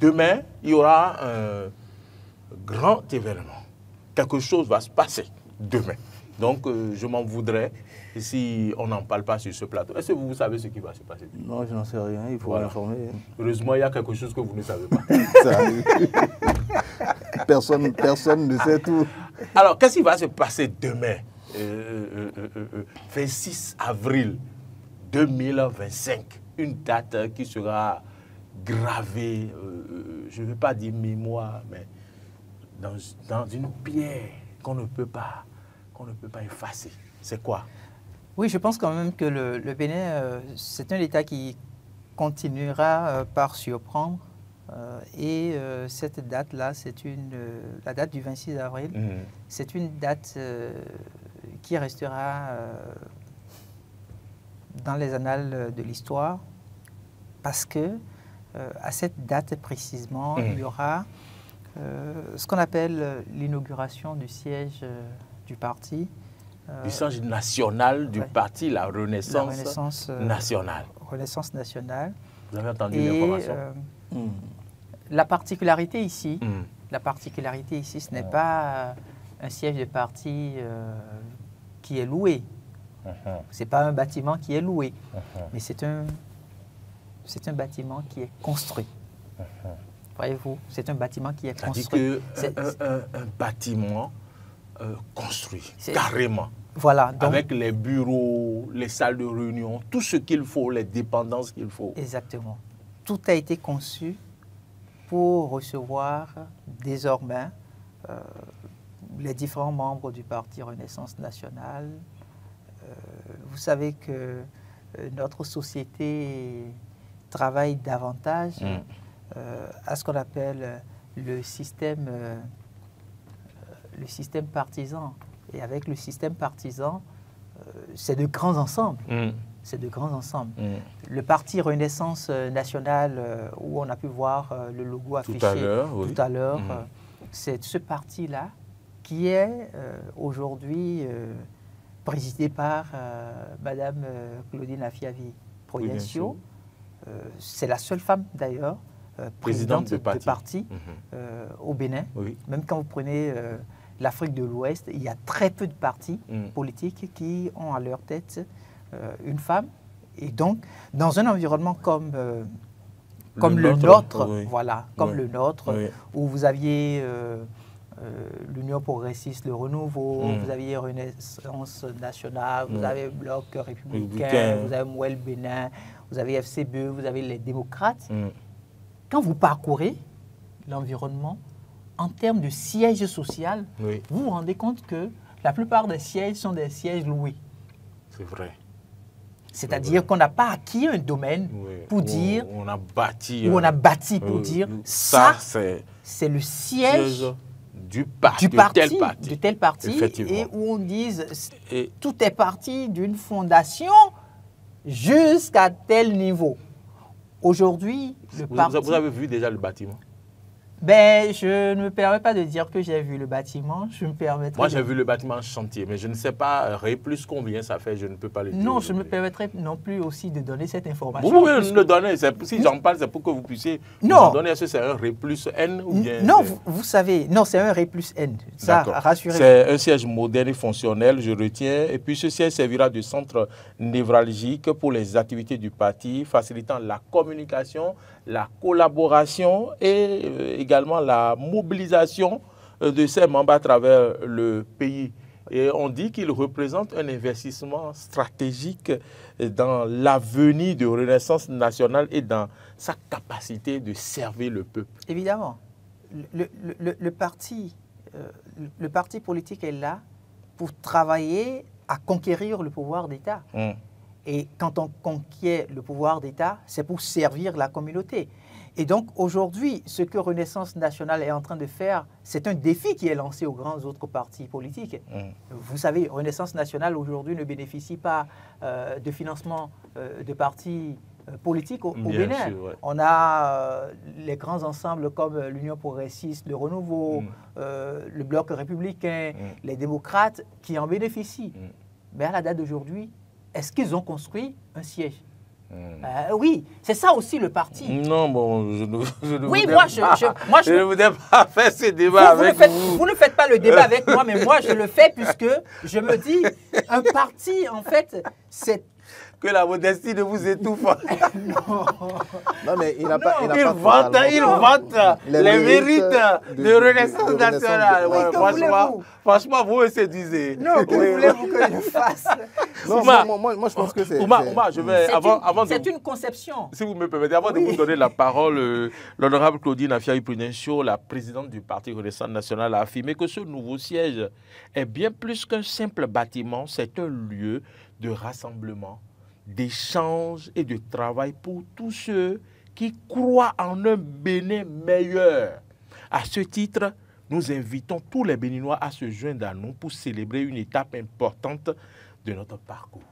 demain, il y aura un grand événement. Quelque chose va se passer demain. Donc, je m'en voudrais si on n'en parle pas sur ce plateau. Est-ce que vous savez ce qui va se passer? Non, je n'en sais rien, il faut m'informer. Heureusement, il y a quelque chose que vous ne savez pas. Personne ne sait tout. Alors, qu'est-ce qui va se passer demain, 26 avril 2025? Une date qui sera gravée, je ne veux pas dire mémoire, mais dans une pierre qu'on ne peut pas effacer. C'est quoi? Oui, je pense quand même que le Bénin, c'est un État qui continuera par surprendre. Et cette date-là, c'est la date du 26 avril. C'est une date qui restera dans les annales de l'histoire parce que à cette date précisément, il y aura ce qu'on appelle l'inauguration du siège du parti. Du siège national du parti, la Renaissance nationale. Renaissance nationale. Vous avez entendu l'information? La particularité ici, ce n'est pas un siège de parti qui est loué. Ce n'est pas un bâtiment qui est loué, mais c'est un bâtiment qui est construit. Voyez-vous, c'est un bâtiment qui est construit. C'est-à-dire qu'un bâtiment construit, carrément. Voilà. Donc, avec les bureaux, les salles de réunion, tout ce qu'il faut, les dépendances qu'il faut. Exactement. Tout a été conçu pour recevoir désormais les différents membres du Parti Renaissance nationale. Vous savez que notre société travaille davantage à ce qu'on appelle le système partisan. Et avec le système partisan, c'est de grands ensembles. C'est de grands ensembles. Le Parti Renaissance nationale, où on a pu voir le logo affiché tout à l'heure, c'est ce parti-là qui est aujourd'hui présidé par Madame Claudine Afiavi Prudencio. C'est la seule femme d'ailleurs présidente de parti au Bénin. Même quand vous prenez l'Afrique de l'Ouest, il y a très peu de partis politiques qui ont à leur tête une femme. Et donc, dans un environnement comme le nôtre, voilà, comme le nôtre, où vous aviez l'Union progressiste, le Renouveau, vous aviez Renaissance nationale, vous avez Bloc républicain, vous avez Mouel Bénin, vous avez FCBE, vous avez les démocrates. Quand vous parcourez l'environnement, en termes de siège social, vous vous rendez compte que la plupart des sièges sont des sièges loués. C'est vrai. C'est-à-dire qu'on n'a pas acquis un domaine pour dire... On a bâti. Où on a bâti pour dire, ça c'est le siège du parti, de tel parti. Et où on dise, tout est parti d'une fondation jusqu'à tel niveau. Aujourd'hui, le parti... Vous avez vu déjà le bâtiment? Ben, je ne me permets pas de dire que j'ai vu le bâtiment. Moi, j'ai vu le bâtiment en chantier, mais je ne sais pas plus combien ça fait, je ne peux pas le dire. Non, je ne me permettrai non plus aussi de donner cette information. Vous pouvez me le donner. Si j'en parle, c'est pour que vous puissiez me donner. Est-ce que c'est un Ré plus N ou bien... Non, vous savez, non, c'est un Ré plus N. Ça, rassurez-vous. C'est un siège moderne et fonctionnel, je retiens. Et puis, ce siège servira de centre névralgique pour les activités du parti, facilitant la communication, la collaboration et également la mobilisation de ses membres à travers le pays. Et on dit qu'il représente un investissement stratégique dans l'avenir de Renaissance nationale et dans sa capacité de servir le peuple. Évidemment. Le parti politique est là pour travailler à conquérir le pouvoir d'État. Et quand on conquiert le pouvoir d'État, c'est pour servir la communauté. Et donc aujourd'hui, ce que Renaissance nationale est en train de faire, c'est un défi qui est lancé aux grands autres partis politiques. Vous savez, Renaissance nationale aujourd'hui ne bénéficie pas de financement de partis politiques au Bénin. Sûr, on a les grands ensembles comme l'Union progressiste, le Renouveau, le Bloc républicain, les démocrates qui en bénéficient. Mais à la date d'aujourd'hui, est-ce qu'ils ont construit un siège? Oui, c'est ça aussi le parti. Non, bon, je ne oui, voudrais moi, je ne voudrais pas faire ce débat avec vous. Vous ne faites pas le débat avec moi, mais moi, je le fais puisque je me dis, un parti, en fait, c'est... Que la modestie ne vous étouffe. Non, mais il n'a pas. Il vante les mérites de Renaissance nationale. Ouais, franchement, vous me séduisez. Non, que voulez-vous que je fasse? Non, moi, je pense que c'est. Ouma, je vais. C'est une conception. Si vous me permettez, avant de vous donner la parole, l'honorable Claudine Afia-Iprinencio, la présidente du Parti Renaissance nationale, a affirmé que ce nouveau siège est bien plus qu'un simple bâtiment, c'est un lieu de rassemblement, d'échange et de travail pour tous ceux qui croient en un Bénin meilleur. À ce titre, nous invitons tous les Béninois à se joindre à nous pour célébrer une étape importante de notre parcours.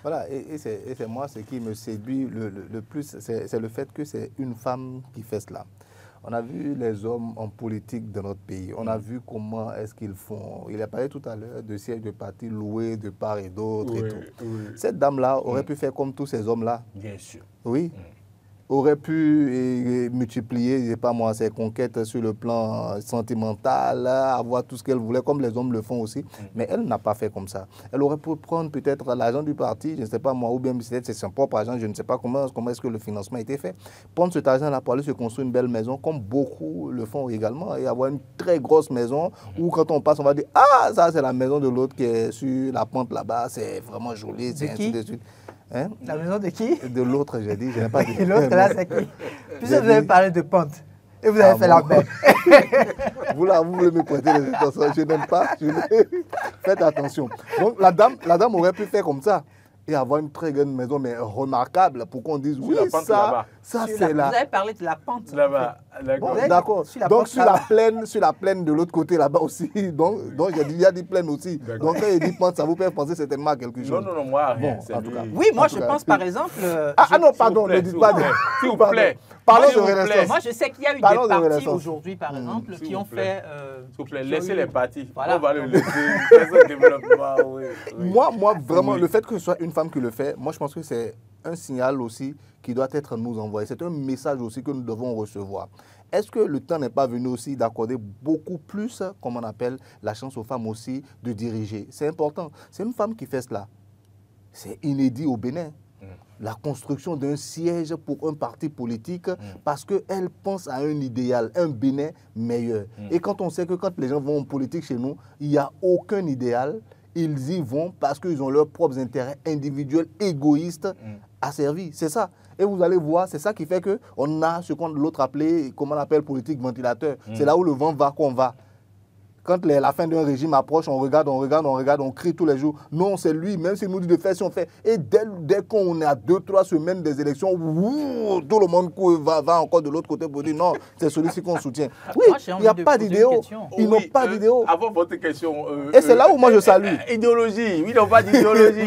Voilà, et c'est moi ce qui me séduit le plus, c'est le fait que c'est une femme qui fait cela. On a vu les hommes en politique de notre pays. On a vu comment est-ce qu'ils font. Il a parlé tout à l'heure de sièges de partis loués de part et d'autre et tout. Oui. Cette dame-là aurait pu faire comme tous ces hommes-là. Bien sûr. Oui. Aurait pu multiplier, je sais pas moi, ses conquêtes sur le plan sentimental, avoir tout ce qu'elle voulait, comme les hommes le font aussi. Mais elle n'a pas fait comme ça. Elle aurait pu prendre peut-être l'argent du parti, je ne sais pas moi, ou bien peut-être c'est son propre argent, je ne sais pas comment est-ce que le financement a été fait. Prendre cet argent-là pour aller se construire une belle maison, comme beaucoup le font également, et avoir une très grosse maison, où quand on passe, on va dire, ah, ça c'est la maison de l'autre qui est sur la pente là-bas, c'est vraiment joli, c'est ainsi de suite. Hein? La maison de qui? De l'autre, j'ai dit. Je n'ai pas dit. Et l'autre, là, c'est qui? Puisque vous avez parlé de pente. Et vous avez fait la bête. Vous, là, vous voulez me prêter les intentions. Je n'aime pas. Faites attention. Donc, la dame aurait pu faire comme ça. Et avoir une très grande maison, mais remarquable, pour qu'on dise, oui, ça c'est là. Vous avez parlé de la pente. Là-bas, d'accord. Bon, d'accord. Donc, sur la plaine de l'autre côté, là-bas aussi. Donc il y a des plaines aussi. Donc, quand il dit pente, ça vous fait penser certainement à quelque chose. Non, moi, rien. Bon, en tout cas. Oui, moi, je pense, par exemple... non, pardon, ne dites pas... S'il vous plaît. Parlons de Renaissance. Moi, je sais qu'il y a eu des partis aujourd'hui, par exemple, qui ont fait... S'il vous plaît, laissez les partis. Voilà. On va le laisser. Le développement, oui. Moi, vraiment, le fait que ce soit une femme qui le fait, moi, je pense que c'est un signal aussi qui doit être nous envoyé. C'est un message aussi que nous devons recevoir. Est-ce que le temps n'est pas venu aussi d'accorder beaucoup plus, comme on appelle, la chance aux femmes aussi de diriger? C'est important. C'est une femme qui fait cela. C'est inédit au Bénin. La construction d'un siège pour un parti politique parce qu'elle pense à un idéal, un Bénin meilleur. Et quand on sait que quand les gens vont en politique chez nous, il n'y a aucun idéal, ils y vont parce qu'ils ont leurs propres intérêts individuels, égoïstes à servir. C'est ça. Et vous allez voir, c'est ça qui fait qu'on a ce qu'on l'autre appelé, comment on appelle, politique ventilateur. C'est là où le vent va qu'on va. Quand la fin d'un régime approche, on regarde, on crie tous les jours. Non, c'est lui, même s'il nous dit de faire, si on fait. Et dès qu'on est à 2-3 semaines des élections, tout le monde va encore de l'autre côté pour dire non, c'est celui-ci qu'on soutient. Oui, il n'y a pas d'idéaux. Ils n'ont pas d'idéaux. Avant votre question... Et c'est là où moi je salue. Idéologie, oui, ils n'ont pas d'idéologie.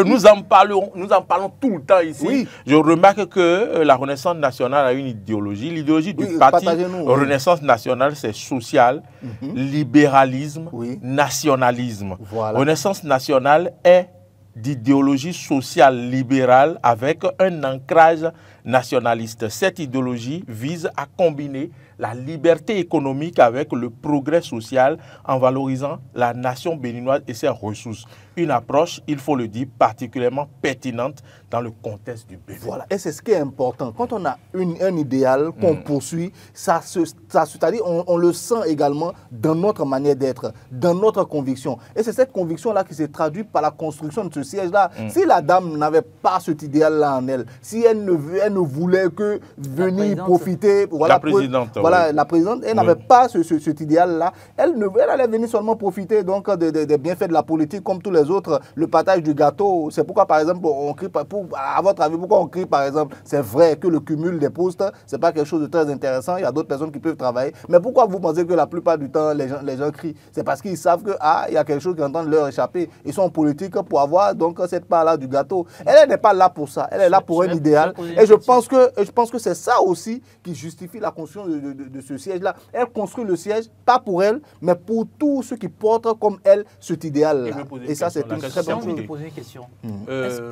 Nous en parlons tout le temps ici. Oui. Je remarque que la Renaissance nationale a une idéologie. L'idéologie du parti Renaissance nationale, c'est social, libéral. Libéralisme, nationalisme. Voilà. Renaissance nationale est d'idéologie sociale libérale avec un ancrage nationaliste. Cette idéologie vise à combiner la liberté économique avec le progrès social en valorisant la nation béninoise et ses ressources. Une approche, il faut le dire, particulièrement pertinente dans le contexte du Bénin. Voilà, et c'est ce qui est important. Quand on a un idéal qu'on poursuit, c'est-à-dire on le sent également dans notre manière d'être, dans notre conviction. Et c'est cette conviction-là qui se traduit par la construction de ce siège-là. Si la dame n'avait pas cet idéal-là en elle, si elle ne voulait que venir profiter... Voilà, la présidente. Voilà, la présidente, elle n'avait pas cet idéal-là. Elle allait venir seulement profiter donc, des bienfaits de la politique comme tous les autres, le partage du gâteau. C'est pourquoi, par exemple, on crie, à votre avis, pourquoi on crie, par exemple, c'est vrai que le cumul des postes, c'est pas quelque chose de très intéressant. Il y a d'autres personnes qui peuvent travailler. Mais pourquoi vous pensez que la plupart du temps, les gens crient? C'est parce qu'ils savent que, il y a quelque chose qui est en train de leur échapper. Ils sont en politique pour avoir donc cette part-là du gâteau. Elle n'est pas là pour ça. Elle est là pour un idéal. Et je je pense que c'est ça aussi qui justifie la construction de ce siège-là. Elle construit le siège, pas pour elle, mais pour tous ceux qui portent comme elle cet idéal-là. Et ça, c'est une très bonne chose. Je vais poser une question.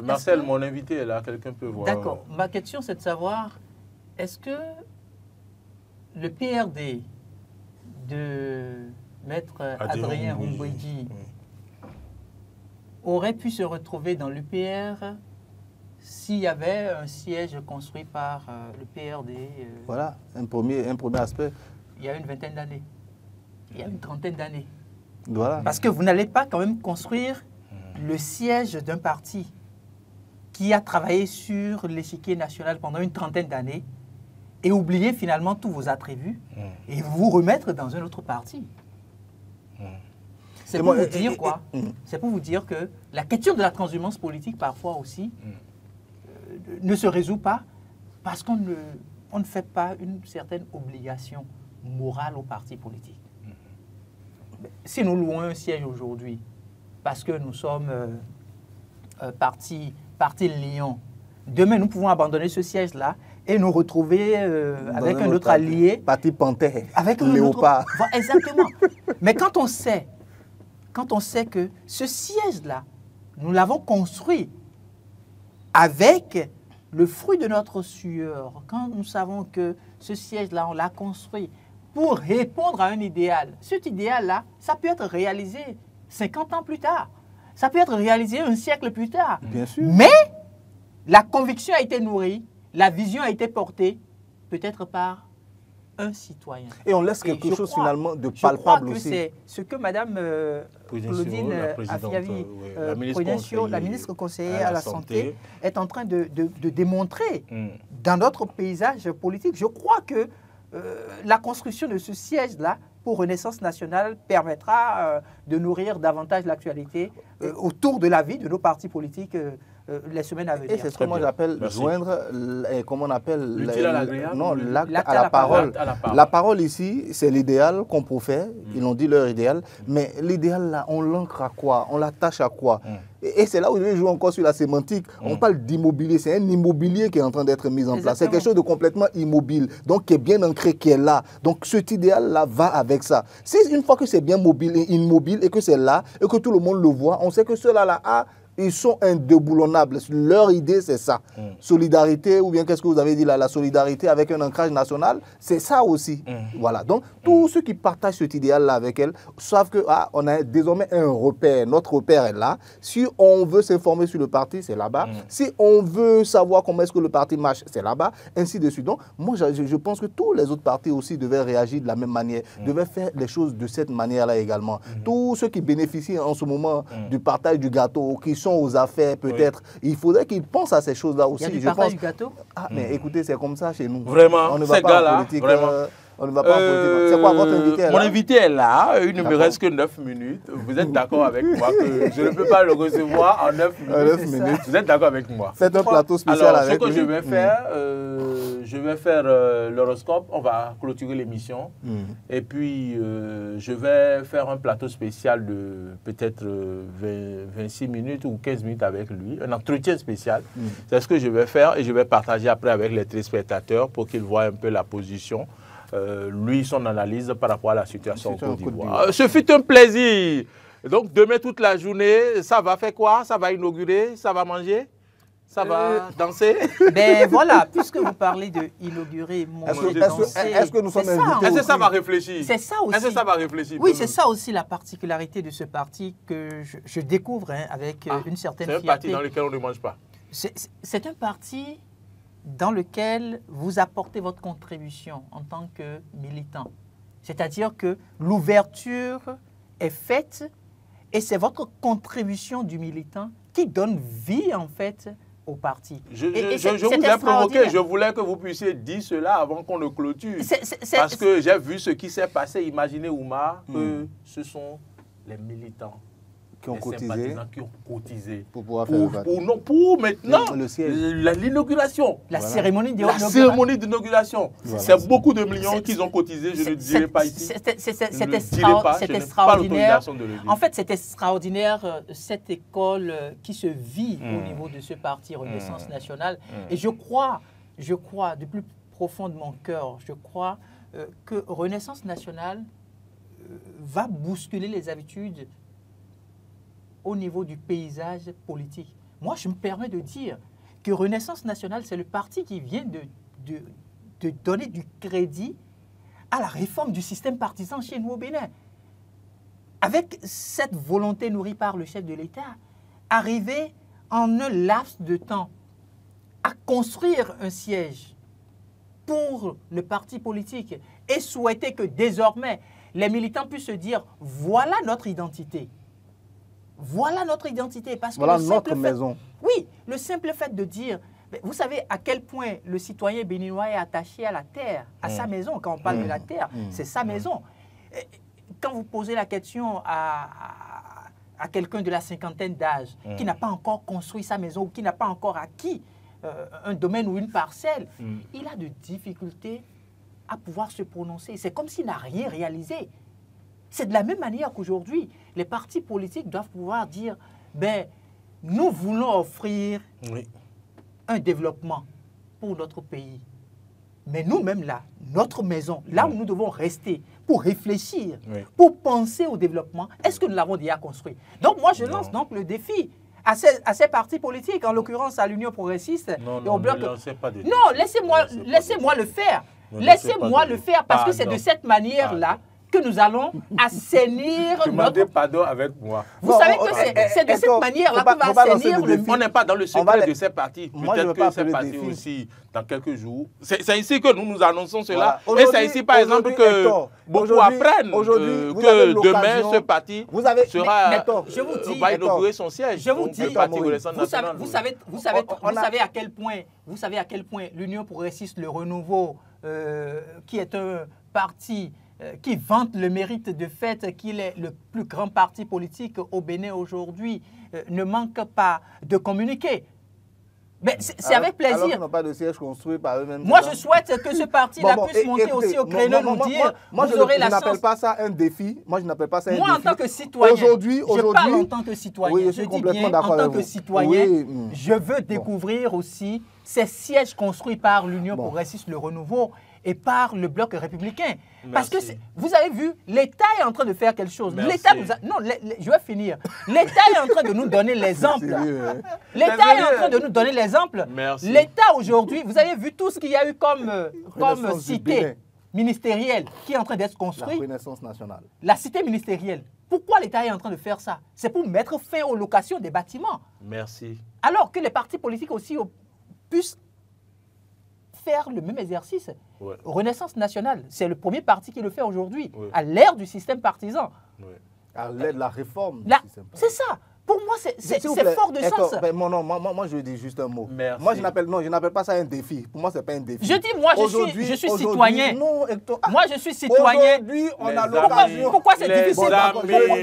Marcel, mon invité est là, quelqu'un peut voir. D'accord. Ma question, c'est de savoir, est-ce que le PRD de Maître Adrien Umbwegi aurait pu se retrouver dans l'UPR s'il y avait un siège construit par le PRD Voilà, un premier aspect. Il y a une vingtaine d'années, il y a une trentaine d'années. Voilà. Parce que vous n'allez pas quand même construire le siège d'un parti qui a travaillé sur l'échiquier national pendant une trentaine d'années et oublier finalement tous vos attributs et vous remettre dans un autre parti. C'est pour vous dire quoi? C'est pour vous dire que la question de la transhumance politique parfois aussi ne se résout pas parce qu'on ne fait pas une certaine obligation morale aux partis politiques. Si nous louons un siège aujourd'hui parce que nous sommes parti Lyon, demain nous pouvons abandonner ce siège-là et nous retrouver avec un autre allié. Parti Panthère, avec un Léopard. Autre... Exactement. Mais quand on sait que ce siège-là, nous l'avons construit avec le fruit de notre sueur, quand nous savons que ce siège-là, on l'a construit pour répondre à un idéal, cet idéal-là, ça peut être réalisé 50 ans plus tard, ça peut être réalisé un siècle plus tard. Bien sûr. Mais la conviction a été nourrie, la vision a été portée, peut-être par un citoyen. Et on laisse quelque chose finalement de palpable aussi. C'est ce que Mme Claudine Afiavi, la ministre conseillère à la Santé, est en train de démontrer dans notre paysage politique. Je crois que la construction de ce siège-là pour Renaissance nationale permettra de nourrir davantage l'actualité autour de la vie de nos partis politiques les semaines à venir. Et c'est ce que moi j'appelle joindre, comment on appelle l'utile à l'agréable. Non, l'acte à la parole. La parole ici, c'est l'idéal qu'on profère. Ils ont dit leur idéal. Mais l'idéal là, on l'ancre à quoi? On l'attache à quoi? Et c'est là où je vais jouer encore sur la sémantique. On parle d'immobilier. C'est un immobilier qui est en train d'être mis en place. C'est quelque chose de complètement immobile. Donc qui est bien ancré, qui est là. Donc cet idéal là va avec ça. Si une fois que c'est bien mobile et immobile et que c'est là et que tout le monde le voit, on sait que ceux-là là ils sont indéboulonnables. Leur idée, c'est ça. Solidarité, ou bien qu'est-ce que vous avez dit là, la solidarité avec un ancrage national, c'est ça aussi. Voilà. Donc, tous ceux qui partagent cet idéal-là avec elle savent que on a désormais un repère. Notre repère est là. Si on veut s'informer sur le parti, c'est là-bas. Si on veut savoir comment est-ce que le parti marche, c'est là-bas. Ainsi de suite. Donc, moi, je pense que tous les autres partis aussi devaient réagir de la même manière, devaient faire les choses de cette manière-là également. Tous ceux qui bénéficient en ce moment du partage du gâteau, qui sont aux affaires peut-être, il faudrait qu'ils pensent à ces choses-là aussi. Il y a du partage du gâteau. Mais écoutez, c'est comme ça chez nous. Vraiment, on ne va pas en politique. On ne va pas en politique. C'est quoi votre invité là? Mon invité est là, il ne me reste que 9 minutes. Vous êtes d'accord avec moi que je ne peux pas le recevoir en 9 minutes. Vous êtes d'accord avec moi? Faites un plateau spécial avec lui. Alors, ce que je vais faire, l'horoscope, on va clôturer l'émission. Et puis, je vais faire un plateau spécial de peut-être 26 minutes ou 15 minutes avec lui. Un entretien spécial. C'est ce que je vais faire et je vais partager après avec les téléspectateurs pour qu'ils voient un peu la position. Lui, son analyse par rapport à la situation en Côte d'Ivoire. Ce fut un plaisir. Donc, demain, toute la journée, ça va faire quoi? Ça va inaugurer? Ça va manger? Ça va danser? Ben voilà, puisque vous parlez de inaugurer, est-ce que nous sommes invités? Est-ce que ça va réfléchir? C'est ça aussi. Est-ce que ça va réfléchir? Oui, c'est ça aussi la particularité de ce parti que je découvre avec une certaine fierté. C'est un parti dans lequel on ne mange pas. C'est un parti dans lequel vous apportez votre contribution en tant que militant. C'est-à-dire que l'ouverture est faite et c'est votre contribution du militant qui donne vie en fait au parti. Je vous ai provoqué, je voulais que vous puissiez dire cela avant qu'on ne clôture. Parce que j'ai vu ce qui s'est passé. Imaginez, Oumar, que ce sont les militants qui ont cotisé pour pouvoir faire pour maintenant l'inauguration. La cérémonie d'inauguration. Voilà. C'est beaucoup de millions qu'ils ont cotisé, je ne dirai pas ici. C'est extraordinaire. En fait, c'est extraordinaire cette école qui se vit au niveau de ce parti Renaissance nationale. Et je crois je crois, du plus profond de mon cœur, je crois que Renaissance nationale va bousculer les habitudes au niveau du paysage politique. Moi, je me permets de dire que Renaissance nationale, c'est le parti qui vient de donner du crédit à la réforme du système partisan chez nous au Bénin. Avec cette volonté nourrie par le chef de l'État, arriver en un laps de temps à construire un siège pour le parti politique et souhaiter que désormais les militants puissent se dire voilà notre identité. Voilà notre identité. Parce que voilà notre maison. Oui, le simple fait de dire, vous savez à quel point le citoyen béninois est attaché à la terre, à sa maison. Quand on parle de la terre, c'est sa maison. Quand vous posez la question à quelqu'un de la cinquantaine d'âge qui n'a pas encore construit sa maison ou qui n'a pas encore acquis un domaine ou une parcelle, il a de difficultés à pouvoir se prononcer. C'est comme s'il n'a rien réalisé. C'est de la même manière qu'aujourd'hui, les partis politiques doivent pouvoir dire, ben, nous voulons offrir un développement pour notre pays. Mais nous-mêmes là, notre maison, là où nous devons rester pour réfléchir, pour penser au développement, est-ce que nous l'avons déjà construit? Donc moi, je lance donc le défi à ces partis politiques, en l'occurrence à l'Union progressiste et au Bloc. Non, laissez-moi le faire. Laissez-moi le faire parce que c'est de cette manière-là que nous allons assainir notre... pardon avec moi. Vous savez que c'est de cette manière-là qu'on va assainir le... On n'est pas dans le secret de ces partis. Peut-être que ces partis aussi, dans quelques jours... C'est ici que nous annonçons cela. Et c'est ici, par exemple, que beaucoup apprennent que demain, ce parti va inaugurer son siège. Je vous dis, vous savez à quel point l'Union progressiste, le Renouveau, qui est un parti qui vante le mérite de fait qu'il est le plus grand parti politique au Bénin aujourd'hui, ne manque pas de communiquer. Mais c'est avec plaisir. Alors qu'ils n'ont pas de siège construit par eux-mêmes. Moi, je souhaite que ce parti-là puisse monter aussi au créneau, nous dire, vous aurez la chance. Je n'appelle pas ça un défi. Moi, je n'appelle pas ça un défi. Moi, en tant que citoyen, je parle en tant que citoyen. Oui, je dis bien, en tant que citoyen, je veux découvrir aussi ces sièges construits par l'Union progressiste, le Renouveau, et par le Bloc républicain. Parce que vous avez vu, l'État est en train de faire quelque chose. L'État nous a... Non, je vais finir. L'État est en train de nous donner l'exemple. L'État est en train de nous donner l'exemple. L'État aujourd'hui, vous avez vu tout ce qu'il y a eu comme cité ministérielle qui est en train d'être construite. La Renaissance nationale. La cité ministérielle. Pourquoi l'État est en train de faire ça? C'est pour mettre fin aux locations des bâtiments. Merci. Alors que les partis politiques aussi puissent faire le même exercice. Renaissance nationale, c'est le premier parti qui le fait aujourd'hui, à l'ère du système partisan. À l'ère de la réforme. C'est ça. Pour moi, c'est fort de sens. Moi, je dis juste un mot. Merci. Moi, je n'appelle pas ça un défi. Pour moi, ce n'est pas un défi. Je dis, moi, je suis citoyen. Non, Hector. Moi, je suis citoyen. Aujourd'hui, on a l'occasion. Pourquoi c'est difficile?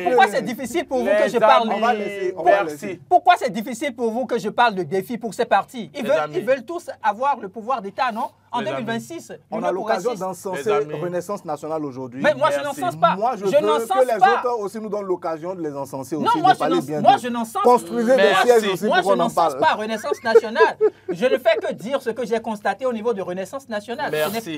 Pourquoi c'est difficile pour vous que je parle? Pourquoi c'est difficile pour vous que je parle de défi pour ces partis? Ils veulent tous avoir le pouvoir d'État, non? En 2026, on a l'occasion d'encenser Renaissance nationale aujourd'hui. Mais moi, je n'encense pas. Moi, je veux que les autres aussi nous donnent l'occasion de les encenser aussi. Non, moi, je n'encense pas. Construisez des sièges aussi pour qu'on en parle. Moi, je n'encense pas Renaissance nationale. Je ne fais que dire ce que j'ai constaté au niveau de Renaissance nationale. Ce n'est pas